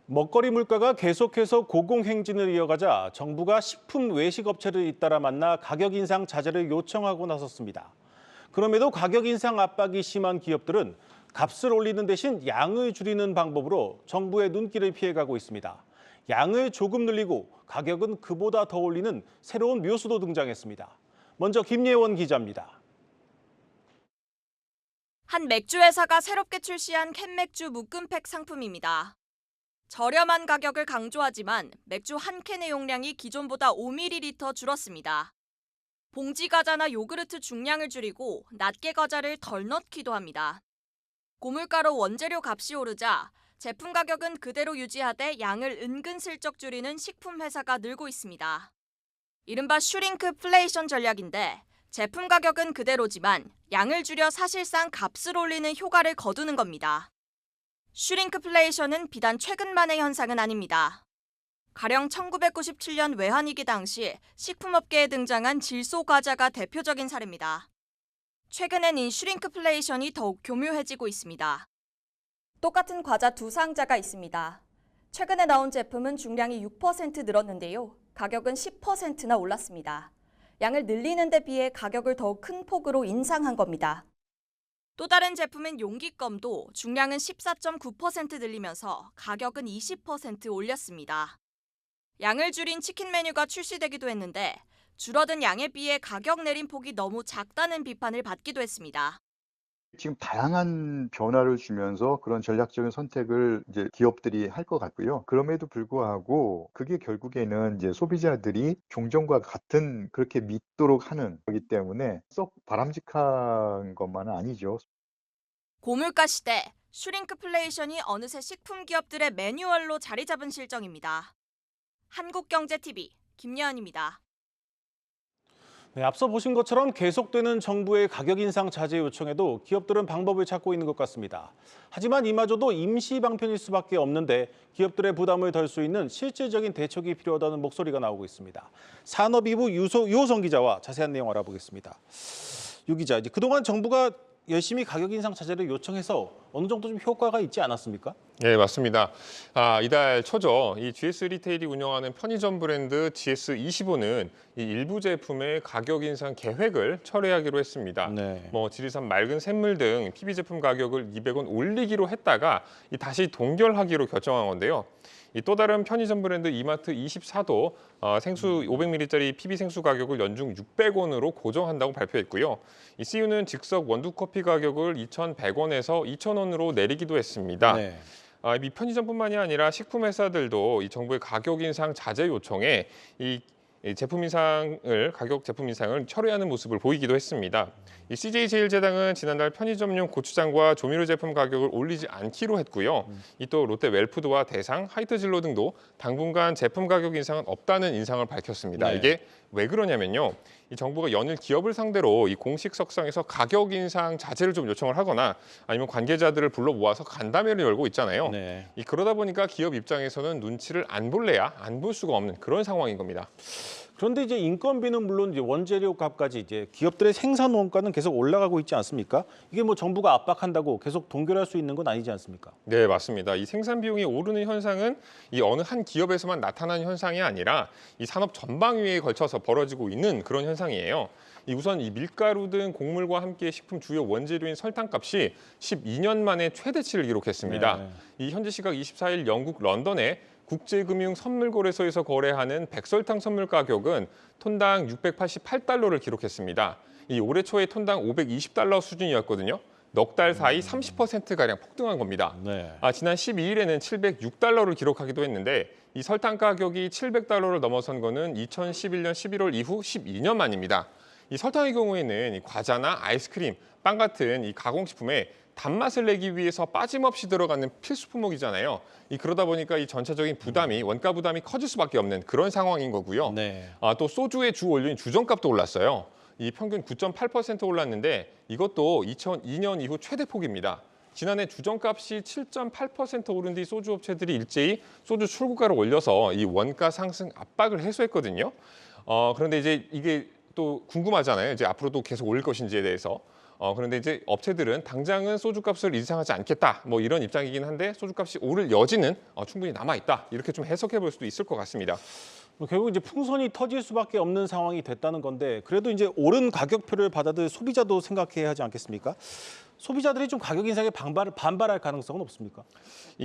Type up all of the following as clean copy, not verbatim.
먹거리 물가가 계속해서 고공행진을 이어가자 정부가 식품 외식 업체를 잇따라 만나 가격 인상 자제를 요청하고 나섰습니다. 그럼에도 가격 인상 압박이 심한 기업들은 값을 올리는 대신 양을 줄이는 방법으로 정부의 눈길을 피해가고 있습니다. 양을 조금 늘리고 가격은 그보다 더 올리는 새로운 묘수도 등장했습니다. 먼저 김예원 기자입니다. 한 맥주 회사가 새롭게 출시한 캔맥주 묶음팩 상품입니다. 저렴한 가격을 강조하지만 맥주 한 캔의 용량이 기존보다 5ml 줄었습니다. 봉지 과자나 요구르트 중량을 줄이고 낱개 과자를 덜 넣기도 합니다. 고물가로 원재료 값이 오르자 제품 가격은 그대로 유지하되 양을 은근슬쩍 줄이는 식품 회사가 늘고 있습니다. 이른바 슈링크플레이션 전략인데 제품 가격은 그대로지만 양을 줄여 사실상 값을 올리는 효과를 거두는 겁니다. 슈링크플레이션은 비단 최근만의 현상은 아닙니다. 가령 1997년 외환위기 당시 식품업계에 등장한 질소 과자가 대표적인 사례입니다. 최근엔 이 슈링크플레이션이 더욱 교묘해지고 있습니다. 똑같은 과자 두 상자가 있습니다. 최근에 나온 제품은 중량이 6% 늘었는데요. 가격은 10%나 올랐습니다. 양을 늘리는 데 비해 가격을 더욱 큰 폭으로 인상한 겁니다. 또 다른 제품인 용기껌도 중량은 14.9% 늘리면서 가격은 20% 올렸습니다. 양을 줄인 치킨 메뉴가 출시되기도 했는데 줄어든 양에 비해 가격 내린 폭이 너무 작다는 비판을 받기도 했습니다. 지금 다양한 변화를 주면서 그런 전략적인 선택을 이제 기업들이 할 것 같고요. 그럼에도 불구하고 그게 결국에는 이제 소비자들이 종전과 같은 그렇게 믿도록 하는 거기 때문에 썩 바람직한 것만은 아니죠. 고물가 시대, 슈링크플레이션이 어느새 식품 기업들의 매뉴얼로 자리 잡은 실정입니다. 한국경제TV 김예은입니다. 네, 앞서 보신 것처럼 계속되는 정부의 가격 인상 자제 요청에도 기업들은 방법을 찾고 있는 것 같습니다. 하지만 이마저도 임시 방편일 수밖에 없는데 기업들의 부담을 덜 수 있는 실질적인 대책이 필요하다는 목소리가 나오고 있습니다. 산업이부 유호성 기자와 자세한 내용 알아보겠습니다. 유 기자, 이제 그동안 정부가 열심히 가격 인상 자제를 요청해서 어느 정도 좀 효과가 있지 않았습니까? 네, 맞습니다. 이달 초죠. 이 GS 리테일이 운영하는 편의점 브랜드 GS25는 이 일부 제품의 가격 인상 계획을 철회하기로 했습니다. 네. 지리산 맑은 샘물 등 PB 제품 가격을 200원 올리기로 했다가 다시 동결하기로 결정한 건데요. 또 다른 편의점 브랜드 이마트 24도 생수 500ml짜리 PB 생수 가격을 연중 600원으로 고정한다고 발표했고요. 이 CU는 즉석 원두커피 가격을 2,100원에서 2,000원으로 내리기도 했습니다. 네. 이 편의점뿐만이 아니라 식품 회사들도 이 정부의 가격 인상 자제 요청에 이 가격 제품 인상을 철회하는 모습을 보이기도 했습니다. 이 CJ제일제당은 지난달 편의점용 고추장과 조미료 제품 가격을 올리지 않기로 했고요. 또 롯데 웰푸드와 대상, 하이트진로 등도 당분간 제품 가격 인상은 없다는 인상을 밝혔습니다. 네. 이게 왜 그러냐면요. 이 정부가 연일 기업을 상대로 이 공식 석상에서 가격 인상 자제를 좀 요청을 하거나 아니면 관계자들을 불러 모아서 간담회를 열고 있잖아요. 네. 그러다 보니까 기업 입장에서는 눈치를 안 볼래야 안 볼 수가 없는 그런 상황인 겁니다. 그런데 이제 인건비는 물론 이제 원재료 값까지 이제 기업들의 생산 원가는 계속 올라가고 있지 않습니까? 이게 뭐 정부가 압박한다고 계속 동결할 수 있는 건 아니지 않습니까? 네, 맞습니다. 이 생산 비용이 오르는 현상은 이 어느 한 기업에서만 나타나는 현상이 아니라 이 산업 전방위에 걸쳐서 벌어지고 있는 그런 현상이에요. 우선 이 밀가루 등 곡물과 함께 식품 주요 원재료인 설탕값이 12년 만에 최대치를 기록했습니다. 네. 현지 시각 24일 영국 런던의 국제금융 선물거래소에서 거래하는 백설탕 선물 가격은 톤당 688달러를 기록했습니다. 올해 초에 톤당 520달러 수준이었거든요. 넉 달 사이 30%가량 폭등한 겁니다. 네. 지난 12일에는 706달러를 기록하기도 했는데 이 설탕 가격이 700달러를 넘어선 거는 2011년 11월 이후 12년 만입니다. 이 설탕의 경우에는 이 과자나 아이스크림, 빵 같은 이 가공식품에 단맛을 내기 위해서 빠짐없이 들어가는 필수 품목이잖아요. 그러다 보니까 이 전체적인 부담이 원가 부담이 커질 수밖에 없는 그런 상황인 거고요. 네. 또 소주의 주 원료인 주정값도 올랐어요. 평균 9.8% 올랐는데 이것도 2002년 이후 최대 폭입니다. 지난해 주정값이 7.8% 오른 뒤 소주 업체들이 일제히 소주 출고가를 올려서 이 원가 상승 압박을 해소했거든요. 그런데 이제 이게 또 궁금하잖아요. 이제 앞으로도 계속 올릴 것인지에 대해서. 그런데 이제 업체들은 당장은 소주값을 인상하지 않겠다, 뭐 이런 입장이긴 한데 소주값이 오를 여지는 충분히 남아 있다. 이렇게 좀 해석해 볼 수도 있을 것 같습니다. 결국 이제 풍선이 터질 수밖에 없는 상황이 됐다는 건데 그래도 이제 오른 가격표를 받아들 소비자도 생각해야 하지 않겠습니까? 소비자들이 좀 가격 인상에 반발할 가능성은 없습니까?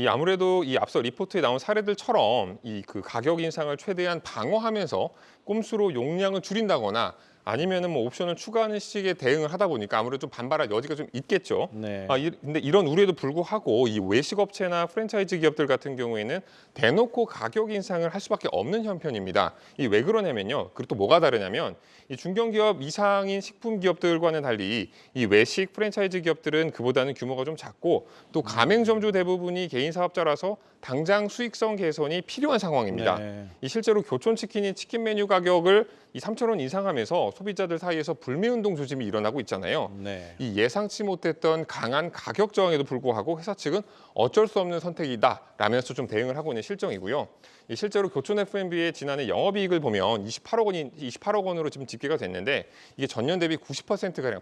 아무래도 이 앞서 리포트에 나온 사례들처럼 그 가격 인상을 최대한 방어하면서 꼼수로 용량을 줄인다거나 아니면은 뭐 옵션을 추가하는 식의 대응을 하다 보니까 아무래도 좀 반발할 여지가 좀 있겠죠. 네. 근데 이런 우려에도 불구하고 이 외식업체나 프랜차이즈 기업들 같은 경우에는 대놓고 가격 인상을 할 수밖에 없는 형편입니다. 왜 그러냐면요. 그리고 또 뭐가 다르냐면 이 중견기업 이상인 식품 기업들과는 달리 이 외식 프랜차이즈 기업들은 그보다는 규모가 좀 작고 또 가맹점주 대부분이 개인 사업자라서 당장 수익성 개선이 필요한 상황입니다. 네. 실제로 교촌치킨이 치킨 메뉴 가격을 3,000원 인상하면서 소비자들 사이에서 불매운동 조짐이 일어나고 있잖아요. 네. 예상치 못했던 강한 가격 저항에도 불구하고 회사 측은 어쩔 수 없는 선택이다라면서 좀 대응을 하고 있는 실정이고요. 실제로 교촌 F&B의 지난해 영업이익을 보면 28억 원으로 지금 집계가 됐는데 이게 전년 대비 90%가량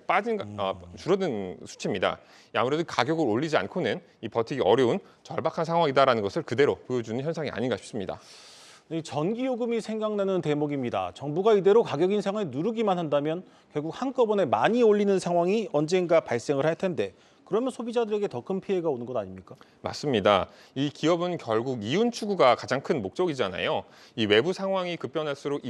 줄어든 수치입니다. 아무래도 가격을 올리지 않고는 버티기 어려운 절박한 상황이다라는 것을 그대로 보여주는 현상이 아닌가 싶습니다. 이 전기요금이 생각나는 대목입니다. 정부가 이대로 가격 인상을 누르기만 한다면 결국 한꺼번에 많이 올리는 상황이 언젠가 발생을 할 텐데 그러면 소비자들에게 더 큰 피해가 오는 것 아닙니까? 맞습니다. 이 기업은 결국 이윤 추구가 가장 큰 목적이잖아요. 이 외부 상황이 급변할수록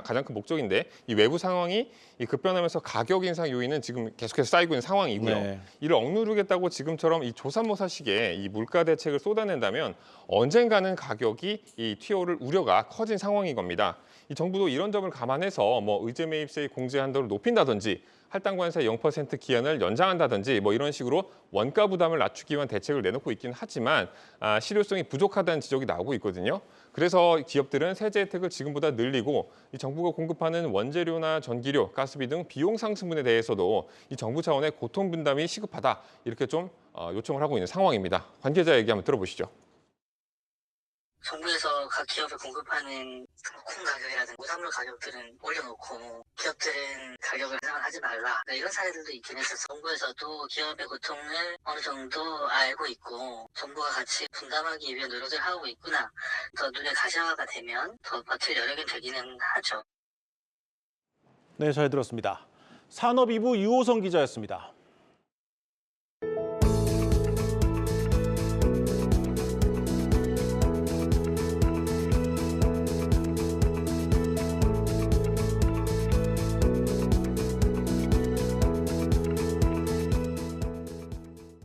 가장 큰 목적인데 이 외부 상황이 급변하면서 가격 인상 요인은 지금 계속해서 쌓이고 있는 상황이고요. 네. 이를 억누르겠다고 지금처럼 이 조삼모사식의 이 물가 대책을 쏟아낸다면 언젠가는 가격이 튀어오를 우려가 커진 상황인 겁니다. 정부도 이런 점을 감안해서 의제 매입세의 공제 한도를 높인다든지 할당 관세 0% 기한을 연장한다든지 이런 식으로 원가 부담을 낮추기 위한 대책을 내놓고 있긴 하지만 실효성이 부족하다는 지적이 나오고 있거든요. 그래서 기업들은 세제 혜택을 지금보다 늘리고 정부가 공급하는 원재료나 전기료, 가스비 등 비용 상승분에 대해서도 정부 차원의 고통 분담이 시급하다 이렇게 좀 요청을 하고 있는 상황입니다. 관계자 얘기 한번 들어보시죠. 정부에서 각 기업에 공급하는 부품 가격이라든지 무산물 가격들은 올려놓고 기업들은 가격을 인상하지 말라 이런 사례들도 있긴 했어서 정부에서도 기업의 고통을 어느 정도 알고 있고 정부가 같이 분담하기 위해 노력을 하고 있구나 더 눈에 가시화가 되면 더 버틸 여력이 되기는 하죠. 네, 잘 들었습니다. 산업이부 유호성 기자였습니다.